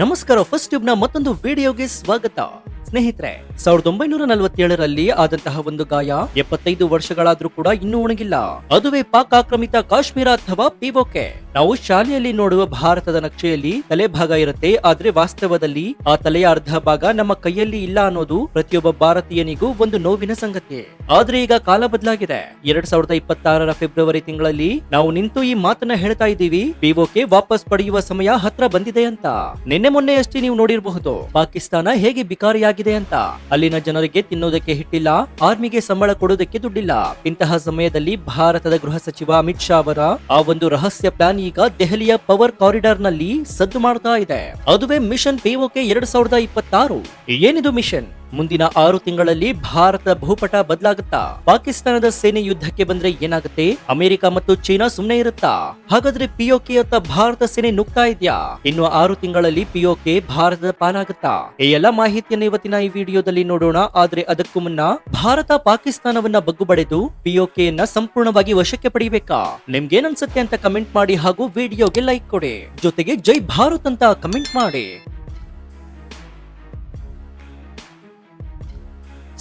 ನಮಸ್ಕಾರ. First tube ನ ಮತ್ತೊಂದು ವಿಡಿಯೋಗೆ ಸ್ವಾಗತ. ಸ್ನೇಹಿತರೆ, 1947ರಲ್ಲಿ ಆದಂತಹ ಒಂದು ಗಾಯ 75 ವರ್ಷಗಳಾದ್ರೂ ಕೂಡ ಇನ್ನೂ ಉಣಗಿಲ್ಲ. ಅದುವೇ ಪಾಕ್ ಆಕ್ರಮಿತ ಕಾಶ್ಮೀರ ಅಥವಾ ಪಿಒಕೆ. ನಾವು ಶಾಲೆಯಲ್ಲಿ ನೋಡುವ ಭಾರತದ ನಕ್ಷೆಯಲ್ಲಿ ತಲೆ ಭಾಗ ಇರುತ್ತೆ, ಆದ್ರೆ ವಾಸ್ತವದಲ್ಲಿ ಆ ತಲೆಯ ಅರ್ಧ ಭಾಗ ನಮ್ಮ ಕೈಯಲ್ಲಿ ಇಲ್ಲ ಅನ್ನೋದು ಪ್ರತಿಯೊಬ್ಬ ಭಾರತೀಯನಿಗೂ ಒಂದು ನೋವಿನ ಸಂಗತಿ. ಆದ್ರೆ ಈಗ ಕಾಲ ಬದಲಾಗಿದೆ. 2026ರ ಫೆಬ್ರವರಿ ತಿಂಗಳಲ್ಲಿ ನಾವು ನಿಂತು ಈ ಮಾತನ್ನ ಹೇಳ್ತಾ ಇದ್ದೀವಿ, ಪಿಒಕೆ ವಾಪಸ್ ಪಡೆಯುವ ಸಮಯ ಹತ್ರ ಬಂದಿದೆ ಅಂತ. ನಿನ್ನೆ ಮೊನ್ನೆ ಅಷ್ಟೇ ನೀವು ನೋಡಿರಬಹುದು, ಪಾಕಿಸ್ತಾನ ಹೇಗೆ ಬಿಕಾರಿಯಾಗಿದೆ ಅಂತ. ಅಲ್ಲಿನ ಜನರಿಗೆ ತಿನ್ನೋದಕ್ಕೆ ಹಿಟ್ಟಿಲ್ಲ, ಆರ್ಮಿಗೆ ಸಂಬಳ ಕೊಡೋದಕ್ಕೆ ದುಡ್ಡಿಲ್ಲ. ಇಂತಹ ಸಮಯದಲ್ಲಿ ಭಾರತದ ಗೃಹ ಸಚಿವ ಅಮಿತ್ ಶಾ ಅವರ ಆ ಒಂದು ರಹಸ್ಯ ಪ್ಲಾನ್ ಈಗ ದೆಹಲಿಯ ಪವರ್ ಕಾರಿಡಾರ್ ನಲ್ಲಿ ಸದ್ದು ಮಾಡ್ತಾ ಇದೆ. ಅದುವೇ ಮಿಷನ್ ಪಿಒಕೆ 2026. ಏನಿದು ಮಿಷನ್? ಮುಂದಿನ 6 ತಿಂಗಳಲ್ಲಿ ಭಾರತ ಭೂಪಟ ಬದಲಾಗುತ್ತಾ? ಪಾಕಿಸ್ತಾನದ ಸೇನೆ ಯುದ್ಧಕ್ಕೆ ಬಂದ್ರೆ ಏನಾಗುತ್ತೆ? ಅಮೆರಿಕ ಮತ್ತು ಚೀನಾ ಸುಮ್ನೆ ಇರುತ್ತಾ? ಹಾಗಾದ್ರೆ ಪಿಒಕೆ ಅತ್ತ ಭಾರತ ಸೇನೆ ನುಗ್ತಾ ಇದೆಯಾ? ಇನ್ನು 6 ತಿಂಗಳಲ್ಲಿ ಪಿಒಕೆ ಭಾರತದ ಪಾಲಾಗುತ್ತಾ? ಈ ಎಲ್ಲ ಮಾಹಿತಿಯನ್ನು ಇವತ್ತಿನ ಈ ವಿಡಿಯೋದಲ್ಲಿ ನೋಡೋಣ. ಆದ್ರೆ ಅದಕ್ಕೂ ಮುನ್ನ, ಭಾರತ ಪಾಕಿಸ್ತಾನವನ್ನ ಬಗ್ಗು ಬಡೆದು ಪಿಒಕೆಯನ್ನ ಸಂಪೂರ್ಣವಾಗಿ ವಶಕ್ಕೆ ಪಡೆಯಬೇಕಾ? ನಿಮ್ಗೇನನ್ಸುತ್ತೆ ಅಂತ ಕಮೆಂಟ್ ಮಾಡಿ, ಹಾಗೂ ವಿಡಿಯೋಗೆ ಲೈಕ್ ಕೊಡಿ. ಜೊತೆಗೆ ಜೈ ಭಾರತ್ ಅಂತ ಕಮೆಂಟ್ ಮಾಡಿ.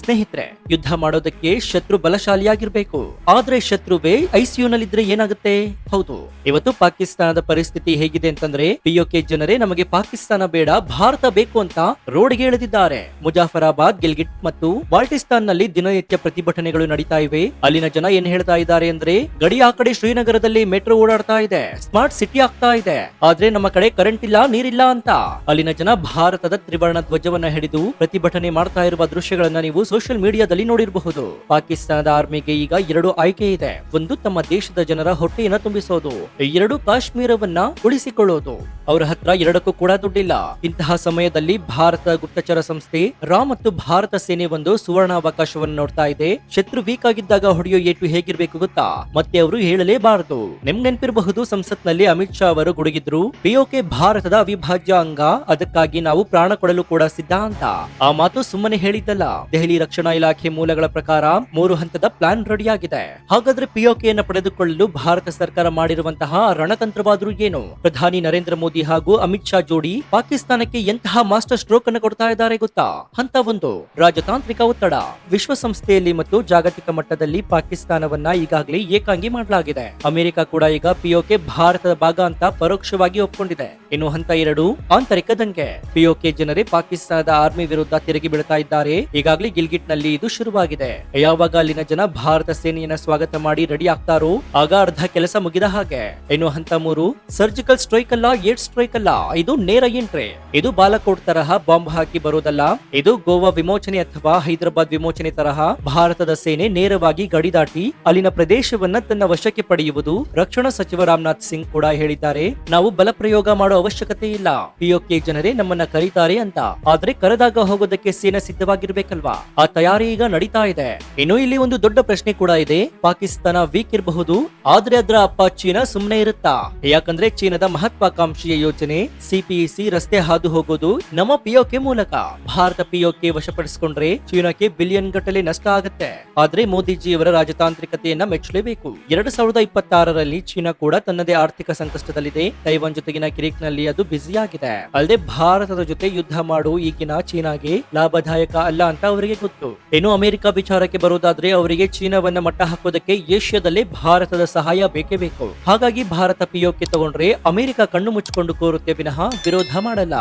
ಸ್ನೇಹಿತರೆ, ಯುದ್ಧ ಮಾಡೋದಕ್ಕೆ ಶತ್ರು ಬಲಶಾಲಿಯಾಗಿರ್ಬೇಕು. ಆದ್ರೆ ಶತ್ರುವೇ ಐಸಿಯುನಲ್ಲಿದ್ರೆ ಏನಾಗುತ್ತೆ? ಹೌದು, ಇವತ್ತು ಪಾಕಿಸ್ತಾನದ ಪರಿಸ್ಥಿತಿ ಹೇಗಿದೆ ಅಂತಂದ್ರೆ, ಪಿಒಕೆ ಜನರೇ ನಮಗೆ ಪಾಕಿಸ್ತಾನ ಬೇಡ, ಭಾರತ ಬೇಕು ಅಂತ ರೋಡ್ಗೆ ಇಳಿದಿದ್ದಾರೆ. ಮುಜಾಫರಾಬಾದ್, ಗಿಲ್ಗಿಟ್ ಮತ್ತು ಬಾಲ್ಟಿಸ್ತಾನ್ ನಲ್ಲಿ ದಿನನಿತ್ಯ ಪ್ರತಿಭಟನೆಗಳು ನಡೀತಾ ಇವೆ. ಅಲ್ಲಿನ ಜನ ಏನ್ ಹೇಳ್ತಾ ಇದ್ದಾರೆ ಅಂದ್ರೆ, ಗಡಿ ಆ ಕಡೆ ಶ್ರೀನಗರದಲ್ಲಿ ಮೆಟ್ರೋ ಓಡಾಡ್ತಾ ಇದೆ, ಸ್ಮಾರ್ಟ್ ಸಿಟಿ ಆಗ್ತಾ ಇದೆ, ಆದ್ರೆ ನಮ್ಮ ಕಡೆ ಕರೆಂಟ್ ಇಲ್ಲ, ನೀರಿಲ್ಲ ಅಂತ. ಅಲ್ಲಿನ ಜನ ಭಾರತದ ತ್ರಿವರ್ಣ ಧ್ವಜವನ್ನ ಹಿಡಿದು ಪ್ರತಿಭಟನೆ ಮಾಡ್ತಾ ಇರುವ ದೃಶ್ಯಗಳನ್ನ ನೀವು ಸೋಷಿಯಲ್ ಮೀಡಿಯಾದಲ್ಲಿ ನೋಡಿರಬಹುದು. ಪಾಕಿಸ್ತಾನದ ಆರ್ಮಿಗೆ ಈಗ 2 ಆಯ್ಕೆ ಇದೆ. ಒಂದು, ತಮ್ಮ ದೇಶದ ಜನರ ಹೊಟ್ಟೆಯನ್ನ ತುಂಬಿಸೋದು. 2, ಕಾಶ್ಮೀರವನ್ನ ಉಳಿಸಿಕೊಳ್ಳೋದು. ಅವರ ಹತ್ರ 2ಕ್ಕೂ ಕೂಡ ದುಡ್ಡಿಲ್ಲ. ಇಂತಹ ಸಮಯದಲ್ಲಿ ಭಾರತ ಗುಪ್ತಚರ ಸಂಸ್ಥೆ ರಾ ಮತ್ತು ಭಾರತ ಸೇನೆ ಒಂದು ಸುವರ್ಣಾವಕಾಶವನ್ನು ನೋಡ್ತಾ ಇದೆ. ಶತ್ರು ವೀಕ್ ಆಗಿದ್ದಾಗ ಹೊಡೆಯೋ ಏಟು ಹೇಗಿರ್ಬೇಕು ಗೊತ್ತಾ? ಮತ್ತೆ ಅವರು ಹೇಳಲೇಬಾರದು. ನಿಮ್ಗೆ ನೆನಪಿರಬಹುದು, ಸಂಸತ್ನಲ್ಲಿ ಅಮಿತ್ ಶಾ ಅವರು ಗುಡುಗಿದ್ರು, ಪಿಒಕೆ ಭಾರತದ ಅವಿಭಾಜ್ಯ ಅಂಗ, ಅದಕ್ಕಾಗಿ ನಾವು ಪ್ರಾಣ ಕೊಡಲು ಕೂಡ ಸಿದ್ಧ ಅಂತ. ಆ ಮಾತು ಸುಮ್ಮನೆ ಹೇಳಿದ್ದಲ್ಲ. ದೆಹಲಿ ರಕ್ಷಣಾ ಇಲಾಖೆ ಮೂಲಗಳ ಪ್ರಕಾರ 3 ಹಂತದ ಪ್ಲಾನ್ ರೆಡಿಯಾಗಿದೆ. ಹಾಗಾದ್ರೆ ಪಿಒಕೆಯನ್ನು ಪಡೆದುಕೊಳ್ಳಲು ಭಾರತ ಸರ್ಕಾರ ಮಾಡಿರುವಂತಹ ರಣತಂತ್ರವಾದ್ರೂ ಏನು? ಪ್ರಧಾನಿ ನರೇಂದ್ರ ಮೋದಿ ಹಾಗೂ ಅಮಿತ್ ಶಾ ಜೋಡಿ ಪಾಕಿಸ್ತಾನಕ್ಕೆ ಎಂತಹ ಮಾಸ್ಟರ್ ಸ್ಟ್ರೋಕ್ ಅನ್ನು ಕೊಡ್ತಾ ಇದ್ದಾರೆ ಗೊತ್ತಾ? ಹಂತ 1, ರಾಜತಾಂತ್ರಿಕ ಒತ್ತಡ. ವಿಶ್ವಸಂಸ್ಥೆಯಲ್ಲಿ ಮತ್ತು ಜಾಗತಿಕ ಮಟ್ಟದಲ್ಲಿ ಪಾಕಿಸ್ತಾನವನ್ನ ಈಗಾಗಲೇ ಏಕಾಂಗಿ ಮಾಡಲಾಗಿದೆ. ಅಮೆರಿಕ ಕೂಡ ಈಗ ಪಿಒಕೆ ಭಾರತದ ಭಾಗ ಅಂತ ಪರೋಕ್ಷವಾಗಿ ಒಪ್ಕೊಂಡಿದೆ. ಇನ್ನು ಹಂತ 2, ಆಂತರಿಕ ದಂಗೆ. ಪಿಒಕೆ ಜನರೇ ಪಾಕಿಸ್ತಾನದ ಆರ್ಮಿ ವಿರುದ್ಧ ತಿರುಗಿ ಬೀಳ್ತಾ ಇದ್ದಾರೆ. ಈಗಾಗಲೇ ಗಿಲ್ಗಿಟ್ ನಲ್ಲಿ ಇದು ಶುರುವಾಗಿದೆ. ಯಾವಾಗ ಅಲ್ಲಿನ ಜನ ಭಾರತ ಸೇನೆಯನ್ನ ಸ್ವಾಗತ ಮಾಡಿ ರೆಡಿ ಆಗ್ತಾರೋ, ಆಗ ಅರ್ಧ ಕೆಲಸ ಮುಗಿದ ಹಾಗೆ. ಇನ್ನು ಹಂತ 3, ಸರ್ಜಿಕಲ್ ಸ್ಟ್ರೈಕ್ ಅಲ್ಲ, ಏರ್ ಸ್ಟ್ರೈಕ್ ಅಲ್ಲ, ಇದು ನೇರ ಎಂಟ್ರಿ. ಇದು ಬಾಲಕೋಟ್ ತರಹ ಬಾಂಬ್ ಹಾಕಿ ಬರೋದಲ್ಲ. ಇದು ಗೋವಾ ವಿಮೋಚನೆ ಅಥವಾ ಹೈದರಾಬಾದ್ ವಿಮೋಚನೆ ತರಹ ಭಾರತದ ಸೇನೆ ನೇರವಾಗಿ ಗಡಿ ದಾಟಿ ಅಲ್ಲಿನ ಪ್ರದೇಶವನ್ನ ತನ್ನ ವಶಕ್ಕೆ ಪಡೆಯುವುದು. ರಕ್ಷಣಾ ಸಚಿವ ರಾಮನಾಥ್ ಸಿಂಗ್ ಕೂಡ ಹೇಳಿದ್ದಾರೆ, ನಾವು ಬಲ ಪ್ರಯೋಗ ಮಾಡೋ ಅವಶ್ಯಕತೆ ಇಲ್ಲ, ಪಿಒಕೆ ಜನರೇ ನಮ್ಮನ್ನ ಕರೀತಾರೆ ಅಂತ. ಆದ್ರೆ ಕರೆದಾಗ ಹೋಗೋದಕ್ಕೆ ಸೇನೆ ಸಿದ್ಧವಾಗಿರ್ಬೇಕಲ್ವಾ? ಆ ತಯಾರಿ ಈಗ ನಡೀತಾ ಇದೆ. ಇನ್ನು ಇಲ್ಲಿ ಒಂದು ದೊಡ್ಡ ಪ್ರಶ್ನೆ ಕೂಡ ಇದೆ. ಪಾಕಿಸ್ತಾನ ವೀಕ್ ಇರಬಹುದು, ಆದ್ರೆ ಅದರ ಅಪ್ಪ ಚೀನಾ ಸುಮ್ಮನೆ ಇರುತ್ತಾ? ಯಾಕಂದ್ರೆ ಚೀನಾದ ಮಹತ್ವಾಕಾಂಕ್ಷೆಯ ಯೋಜನೆ ಸಿಪಿಇಸಿ ರಸ್ತೆ ಹಾದು ಹೋಗೋದು ನಮ್ಮ ಪಿಒಕೆ ಮೂಲಕ. ಭಾರತ ಪಿಒಕೆ ವಶಪಡಿಸಿಕೊಂಡ್ರೆ ಚೀನಾಕ್ಕೆ ಬಿಲಿಯನ್ ಗಟ್ಟಲೆ ನಷ್ಟ ಆಗುತ್ತೆ. ಆದ್ರೆ ಮೋದಿಜಿಯವರ ರಾಜತಾಂತ್ರಿಕತೆಯನ್ನ ಮೆಚ್ಚಲೇಬೇಕು. 2026ರಲ್ಲಿ ಚೀನಾ ಕೂಡ ತನ್ನದೇ ಆರ್ಥಿಕ ಸಂಕಷ್ಟದಲ್ಲಿದೆ. ತೈವಾನ್ ಜೊತೆಗಿನ ಕಿರಿಕ್ನಲ್ಲಿ ಅದು ಬ್ಯುಸಿಯಾಗಿದೆ. ಅಲ್ಲದೆ ಭಾರತದ ಜೊತೆ ಯುದ್ಧ ಮಾಡೋ ಈಗಿನ ಚೀನಾಗೆ ಲಾಭದಾಯಕ ಅಲ್ಲ ಅಂತ ಅವರಿಗೆ ಗೊತ್ತು. ಇನ್ನು ಅಮೆರಿಕ ವಿಚಾರಕ್ಕೆ ಬರೋದಾದ್ರೆ, ಅವರಿಗೆ ಚೀನಾವನ್ನ ಮಟ್ಟ ಹಾಕೋದಕ್ಕೆ ಏಷ್ಯಾದಲ್ಲೇ ಭಾರತದ ಸಹಾಯ ಬೇಕೇ ಬೇಕು. ಹಾಗಾಗಿ ಭಾರತ ಪಿಒಕೆ ತಗೊಂಡ್ರೆ ಅಮೆರಿಕ ಕಣ್ಣು ಮುಚ್ಚಿಕೊಂಡು ಕೋರುತ್ತೆ ವಿನಃ ವಿರೋಧ ಮಾಡಲ್ಲ.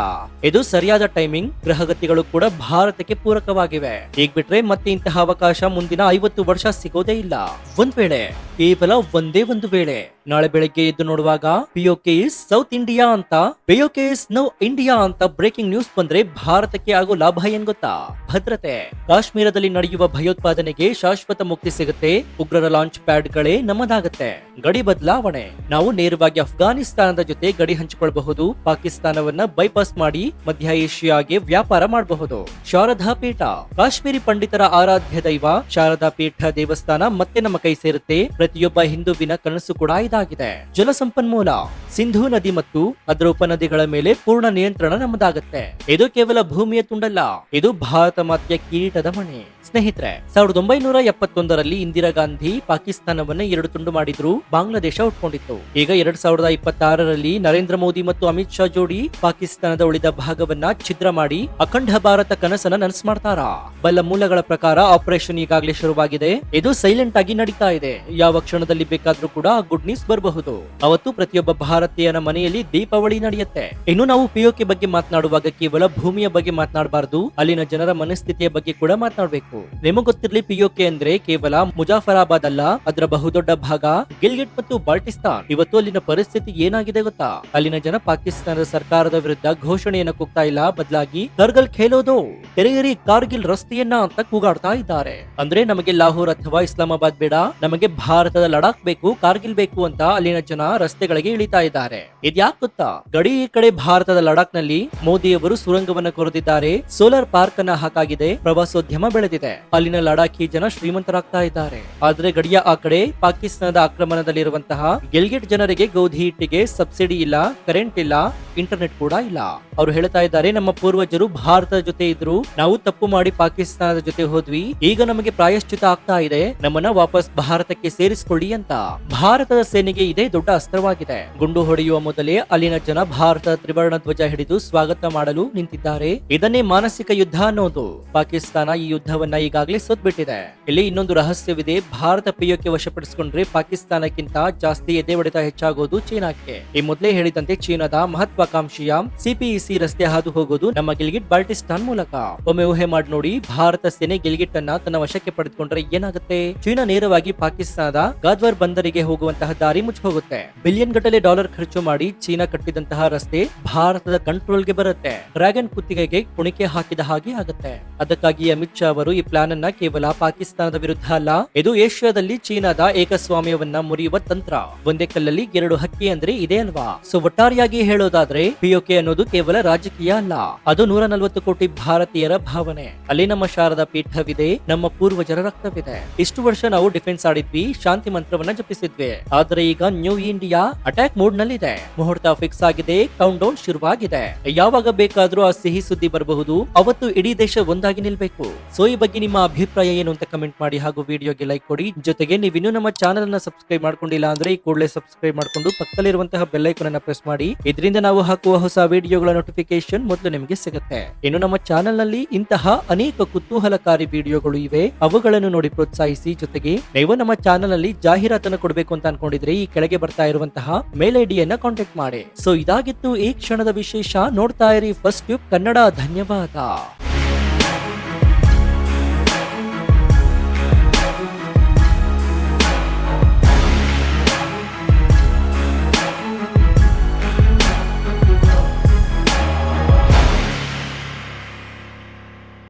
ಇದು ಸರಿಯಾದ ಟೈಮಿಂಗ್. ಗ್ರಹಗತಿಗಳು ಕೂಡ ಭಾರತಕ್ಕೆ ಪೂರಕವಾಗಿವೆ. ಈಗ ಬಿಟ್ರೆ ಮತ್ತೆ ಇಂತಹ ಅವಕಾಶ ಮುಂದಿನ 50 ವರ್ಷ ಸಿಗೋದೇ ಇಲ್ಲ. ಒಂದ್ ವೇಳೆ, ಕೇವಲ ಒಂದೇ ಒಂದು ವೇಳೆ, ನಾಳೆ ಬೆಳಗ್ಗೆ ಎದ್ದು ನೋಡುವಾಗ ಪಿಒಕೆ ಇಸ್ ಸೌತ್ ಇಂಡಿಯಾ ಅಂತ, ಪಿಒಕೆ ಇಸ್ ನೌ ಇಂಡಿಯಾ ಅಂತ ಬ್ರೇಕಿಂಗ್ ನ್ಯೂಸ್ ಬಂದ್ರೆ ಭಾರತಕ್ಕೆ ಆಗೋ ಲಾಭ ಏನ್ ಗೊತ್ತಾ? ಭದ್ರತೆ. ಕಾಶ್ಮೀರದಲ್ಲಿ ನಡೆಯುವ ಭಯೋತ್ಪಾದನೆಗೆ ಶಾಶ್ವತ ಮುಕ್ತಿ ಸಿಗುತ್ತೆ. ಉಗ್ರರ ಲಾಂಚ್ ಪ್ಯಾಡ್ ಗಳೇ ನಮ್ಮದಾಗತ್ತೆ. ಗಡಿ ಬದಲಾವಣೆ. ನಾವು ನೇರವಾಗಿ ಅಫ್ಘಾನಿಸ್ತಾನದ ಜೊತೆ ಗಡಿ ಹಂಚಿಕೊಳ್ಳಬಹುದು. ಪಾಕಿಸ್ತಾನವನ್ನ ಬೈಪಾಸ್ ಮಾಡಿ ಮಧ್ಯ ಏಷ್ಯಾಗೆ ವ್ಯಾಪಾರ ಮಾಡಬಹುದು. ಶಾರದಾ ಪೀಠ. ಕಾಶ್ಮೀರಿ ಪಂಡಿತರ ಆರಾಧ್ಯ ದೈವ ಶಾರದಾ ಪೀಠ ದೇವಸ್ಥಾನ ಮತ್ತೆ ನಮ್ಮ ಕೈ ಸೇರುತ್ತೆ. ಪ್ರತಿಯೊಬ್ಬ ಹಿಂದೂವಿನ ಕನಸು ಕೂಡ ಇದಾಗಿದೆ. ಜಲಸಂಪನ್ಮೂಲ. ಸಿಂಧೂ ನದಿ ಮತ್ತು ಅದರ ಉಪನದಿಗಳ ಮೇಲೆ ಪೂರ್ಣ ನಿಯಂತ್ರಣ ನಮ್ಮದಾಗತ್ತೆ. ಇದು ಕೇವಲ ಭೂಮಿಯ ತುಂಡಲ್ಲ, ಇದು ಭಾರತ ಮಾತೆಯ ಕಿರೀಟದ ಮಣೆ. ಸ್ನೇಹಿತರೆ, 1971ರಲ್ಲಿ ಇಂದಿರಾ ಗಾಂಧಿ ಪಾಕಿಸ್ತಾನವನ್ನ 2 ತುಂಡು ಮಾಡಿದ್ರು, ಬಾಂಗ್ಲಾದೇಶ ಉಟ್ಕೊಂಡಿತ್ತು. ಈಗ 2026ರಲ್ಲಿ ನರೇಂದ್ರ ಮೋದಿ ಮತ್ತು ಅಮಿತ್ ಶಾ ಜೋಡಿ ಪಾಕಿಸ್ತಾನದ ಉಳಿದ ಭಾಗವನ್ನ ಛಿದ್ರ ಮಾಡಿ ಅಖಂಡ ಭಾರತ ಕನಸನ್ನ ನನಸು ಮಾಡ್ತಾರ. ಬಲ್ಲ ಮೂಲಗಳ ಪ್ರಕಾರ ಆಪರೇಷನ್ ಈಗಾಗಲೇ ಶುರುವಾಗಿದೆ. ಇದು ಸೈಲೆಂಟ್ ಆಗಿ ನಡೀತಾ ಇದೆ. ಯಾವ ಕ್ಷಣದಲ್ಲಿ ಬೇಕಾದ್ರೂ ಕೂಡ ಗುಡ್ ನ್ಯೂಸ್ ಬರಬಹುದು. ಅವತ್ತು ಪ್ರತಿಯೊಬ್ಬ ಭಾರತೀಯನ ಮನೆಯಲ್ಲಿ ದೀಪಾವಳಿ ನಡೆಯುತ್ತೆ. ಇನ್ನು ನಾವು ಪಿಒಕೆ ಬಗ್ಗೆ ಮಾತನಾಡುವಾಗ ಕೇವಲ ಭೂಮಿಯ ಬಗ್ಗೆ ಮಾತನಾಡಬಾರದು, ಅಲ್ಲಿನ ಜನರ ಮನಸ್ಥಿತಿಯ ಬಗ್ಗೆ ಕೂಡ ಮಾತನಾಡಬೇಕು. ನಿಮಗೆ ಗೊತ್ತಿರಲಿ, ಪಿಒಕೆ ಅಂದ್ರೆ ಕೇವಲ ಮುಜಾಫರಾಬಾದ್ ಅಲ್ಲ, ಅದರ ಬಹುದೊಡ್ಡ ಭಾಗ ಗಿಲ್ಗಿಟ್ ಮತ್ತು ಬಾಲ್ಟಿಸ್ತಾನ್. ಇವತ್ತು ಅಲ್ಲಿನ ಪರಿಸ್ಥಿತಿ ಏನಾಗಿದೆ ಗೊತ್ತಾ? ಅಲ್ಲಿನ ಜನ ಪಾಕಿಸ್ತಾನದ ಸರ್ಕಾರದ ವಿರುದ್ಧ ಘೋಷಣೆಯನ್ನು ಕೂಗ್ತಾ ಇಲ್ಲ, ಬದಲಾಗಿ ಕಾರ್ಗಿಲ್ ಖೇಲೋದು, ತೆರೆಯಿರಿ ಕಾರ್ಗಿಲ್ ರಸ್ತೆಯನ್ನ ಅಂತ ಕೂಗಾಡ್ತಾ ಇದ್ದಾರೆ. ಅಂದ್ರೆ ನಮಗೆ ಲಾಹೋರ್ ಅಥವಾ ಇಸ್ಲಾಮಾಬಾದ್ ಬೇಡ, ನಮಗೆ ಭಾರತದ ಲಡಾಖ್ ಬೇಕು, ಕಾರ್ಗಿಲ್ ಬೇಕು ಅಂತ ಅಲ್ಲಿನ ಜನ ರಸ್ತೆಗಳಿಗೆ ಇಳಿತಾ ಇದ್ದಾರೆ. ಇದ್ಯಾಕ್ ಗೊತ್ತಾ? ಗಡಿ ಈ ಕಡೆ ಭಾರತದ ಲಡಾಖ್ ನಲ್ಲಿ ಮೋದಿಯವರು ಸುರಂಗವನ್ನ ಕೊರೆದಿದ್ದಾರೆ, ಸೋಲಾರ್ ಪಾರ್ಕ್ ಅನ್ನ ಹಾಕಾಗಿದೆ, ಪ್ರವಾಸೋದ್ಯಮ ಬೆಳೆದಿದೆ. ಅಲ್ಲಿನ ಲಡಾಖಿ ಜನ ಶ್ರೀಮಂತರಾಗ್ತಾ ಇದ್ದಾರೆ. ಆದ್ರೆ ಗಡಿಯ ಆ ಕಡೆ ಪಾಕಿಸ್ತಾನದ ಆಕ್ರಮಣದಲ್ಲಿರುವಂತಹ ಗಿಲ್ಗಿಟ್ ಜನರಿಗೆ ಗೋಧಿ ಹಿಟ್ಟಿಗೆ ಸಬ್ಸಿಡಿ ಇಲ್ಲ, ಕರೆಂಟ್ ಇಲ್ಲ, ಇಂಟರ್ನೆಟ್ ಕೂಡ ಇಲ್ಲ. ಅವರು ಹೇಳ್ತಾ ಇದ್ದಾರೆ, ನಮ್ಮ ಪೂರ್ವಜರು ಭಾರತದ ಜೊತೆ ಇದ್ರು, ನಾವು ತಪ್ಪು ಮಾಡಿ ಪಾಕಿಸ್ತಾನದ ಜೊತೆ ಹೋದ್ವಿ, ಈಗ ನಮಗೆ ಪ್ರಾಯಶ್ಚಿತ ಆಗ್ತಾ ಇದೆ, ನಮ್ಮನ್ನ ವಾಪಸ್ ಭಾರತಕ್ಕೆ ಸೇರಿಸಿಕೊಳ್ಳಿ ಅಂತ. ಭಾರತದ ಸೇನೆಗೆ ಇದೇ ದೊಡ್ಡ ಅಸ್ತ್ರವಾಗಿದೆ. ಗುಂಡು ಹೊಡೆಯುವ ಮೊದಲೇ ಅಲ್ಲಿನ ಜನ ಭಾರತದ ತ್ರಿವರ್ಣ ಧ್ವಜ ಹಿಡಿದು ಸ್ವಾಗತ ಮಾಡಲು ನಿಂತಿದ್ದಾರೆ. ಇದನ್ನೇ ಮಾನಸಿಕ ಯುದ್ಧ ಅನ್ನೋದು. ಪಾಕಿಸ್ತಾನ ಈ ಯುದ್ಧವನ್ನ ಈಗಾಗಲೇ ಸೋತ್ಬಿಟ್ಟಿದೆ. ಇಲ್ಲಿ ಇನ್ನೊಂದು ರಹಸ್ಯವಿದೆ. ಭಾರತ ಪಿಒಕೆ ವಶಪಡಿಸಿಕೊಂಡ್ರೆ ಪಾಕಿಸ್ತಾನಕ್ಕಿಂತ ಜಾಸ್ತಿ ಎದೆ ಹೊಡೆತ ಹೆಚ್ಚಾಗೋದು ಚೀನಾಕ್ಕೆ. ಈ ಮೊದಲೇ ಹೇಳಿದಂತೆ ಚೀನಾದ ಮಹತ್ವಾಕಾಂಕ್ಷೆಯ ಸಿಪಿಇಸಿ ರಸ್ತೆ ಹಾದು ಹೋಗೋದು ನಮ್ಮ ಗಿಲ್ಗಿಟ್ ಬಾಲ್ಟಿಸ್ತಾನ್ ಮೂಲಕ. ಒಮ್ಮೆ ಊಹೆ ಮಾಡಿ ನೋಡಿ, ಭಾರತ ಸೇನೆ ಗಿಲ್ಗಿಟ್ ಅನ್ನ ತನ್ನ ವಶಕ್ಕೆ ಪಡೆದುಕೊಂಡ್ರೆ ಏನಾಗುತ್ತೆ? ಚೀನಾ ನೇರವಾಗಿ ಪಾಕಿಸ್ತಾನದ ಗಾದ್ವಾರ್ ಬಂದರಿಗೆ ಹೋಗುವಂತಹ ದಾರಿ ಮುಚ್ಚಿ ಹೋಗುತ್ತೆ. ಬಿಲಿಯನ್ ಗಟ್ಟಲೆ ಡಾಲರ್ ಖರ್ಚು ಮಾಡಿ ಚೀನಾ ಕಟ್ಟಿದಂತಹ ರಸ್ತೆ ಭಾರತದ ಕಂಟ್ರೋಲ್ಗೆ ಬರುತ್ತೆ. ಡ್ರ್ಯಾಗನ್ ಕುತ್ತಿಗೆಗೆ ಕುಣಿಕೆ ಹಾಕಿದ ಹಾಗೆ ಆಗುತ್ತೆ. ಅದಕ್ಕಾಗಿ ಅಮಿತ್ ಶಾ ಅವರು ಈ ಪ್ಲಾನ್ ಅನ್ನ ಕೇವಲ ಪಾಕಿಸ್ತಾನದ ವಿರುದ್ಧ ಅಲ್ಲ, ಇದು ಏಷ್ಯಾದಲ್ಲಿ ಚೀನಾದ ಏಕಸ್ವಾಮ್ಯವನ್ನ ಮುರಿಯುವ ತಂತ್ರ. ಒಂದೇ ಕಲ್ಲಲ್ಲಿ 2 ಹಕ್ಕಿ ಅಂದ್ರೆ ಇದೇ ಅಲ್ವಾ? ಸೊ ಒಟ್ಟಾರೆಯಾಗಿ ಹೇಳೋದಾದ್ರೆ ಪಿಒಕೆ ಅನ್ನೋದು ಕೇವಲ ರಾಜಕೀಯ ಅಲ್ಲ, ಅದು 140 ಕೋಟಿ ಭಾರತೀಯರ ಭಾವನೆ. ಅಲ್ಲಿ ನಮ್ಮ ಶಾರದಾ ಪೀಠವಿದೆ, ನಮ್ಮ ಪೂರ್ವಜರ ರಕ್ತವಿದೆ. ಇಷ್ಟು ವರ್ಷ ನಾವು ಡಿಫೆನ್ಸ್ ಆಡಿದ್ವಿ, ಶಾಂತಿ ಮಂತ್ರವನ್ನ ಜಪಿಸಿದ್ವಿ. ಆದ್ರೆ ಈಗ ನ್ಯೂ ಇಂಡಿಯಾ ಅಟ್ಯಾಕ್ ಮೋಡ್ ನಲ್ಲಿದೆ. ಮುಹೂರ್ತ ಫಿಕ್ಸ್ ಆಗಿದೆ, ಕೌಂಟ್ ಡೌನ್ ಶುರುವಾಗಿದೆ. ಯಾವಾಗ ಬೇಕಾದ್ರೂ ಆ ಸಿಹಿ ಸುದ್ದಿ ಬರಬಹುದು. ಅವತ್ತು ಇಡೀ ದೇಶ ಒಂದಾಗಿ ನಿಲ್ಬೇಕು. ಸೊ ಈ ಬಗ್ಗೆ ನಿಮ್ಮ ಅಭಿಪ್ರಾಯ ಏನು ಅಂತ ಕಮೆಂಟ್ ಮಾಡಿ, ಹಾಗೂ ವಿಡಿಯೋಗೆ ಲೈಕ್ ಕೊಡಿ. ಜೊತೆಗೆ ನೀವಿನ್ನೂ ನಮ್ಮ ಚಾನೆಲ್ ಅನ್ನ ಸಬ್ಸ್ಕ್ರೈಬ್ ಮಾಡ್ಕೊಂಡಿಲ್ಲ ಅಂದ್ರೆ ಈ ಕೂಡಲೇ ಸಬ್ಸ್ಕ್ರೈಬ್ ಮಾಡ್ಕೊಂಡು ಪಕ್ಕದಲ್ಲಿರುವಂತಹ ಬೆಲ್ ಐಕಾನ್ ಅನ್ನ ಪ್ರೆಸ್ ಮಾಡಿ. ಇದರಿಂದ ನಾವು ಹಾಕುವ ಹೊಸ ವಿಡಿಯೋಗಳ ನೋಟಿಫಿಕೇಶನ್ ಮೊದಲು ನಿಮಗೆ ಸಿಗುತ್ತೆ. ಇನ್ನು ನಮ್ಮ ಚಾನೆಲ್ ನಲ್ಲಿ ಇಂತಹ ಅನೇಕ ಕುತೂಹಲಕಾರಿ ವಿಡಿಯೋಗಳು ಇವೆ, ಅವುಗಳನ್ನು ನೋಡಿ ಪ್ರೋತ್ಸಾಹಿಸಿ. ಜೊತೆಗೆ ನೀವು ನಮ್ಮ ಚಾನೆಲ್ ನಲ್ಲಿ ಜಾಹೀರಾತನ್ನು ಕೊಡಬೇಕು ಅಂತ ಅನ್ಕೊಂಡಿದ್ರೆ ಈ ಕೆಳಗೆ ಬರ್ತಾ ಇರುವಂತಹ ಮೇಲ್ ಐಡಿಯನ್ನ ಕಾಂಟ್ಯಾಕ್ಟ್ ಮಾಡಿ. ಸೊ ಇದಾಗಿತ್ತು ಈ ಕ್ಷಣದ ವಿಶೇಷ. ನೋಡ್ತಾ ಇರಿ ಫಸ್ಟ್ ಟ್ಯೂಬ್ ಕನ್ನಡ. ಧನ್ಯವಾದ.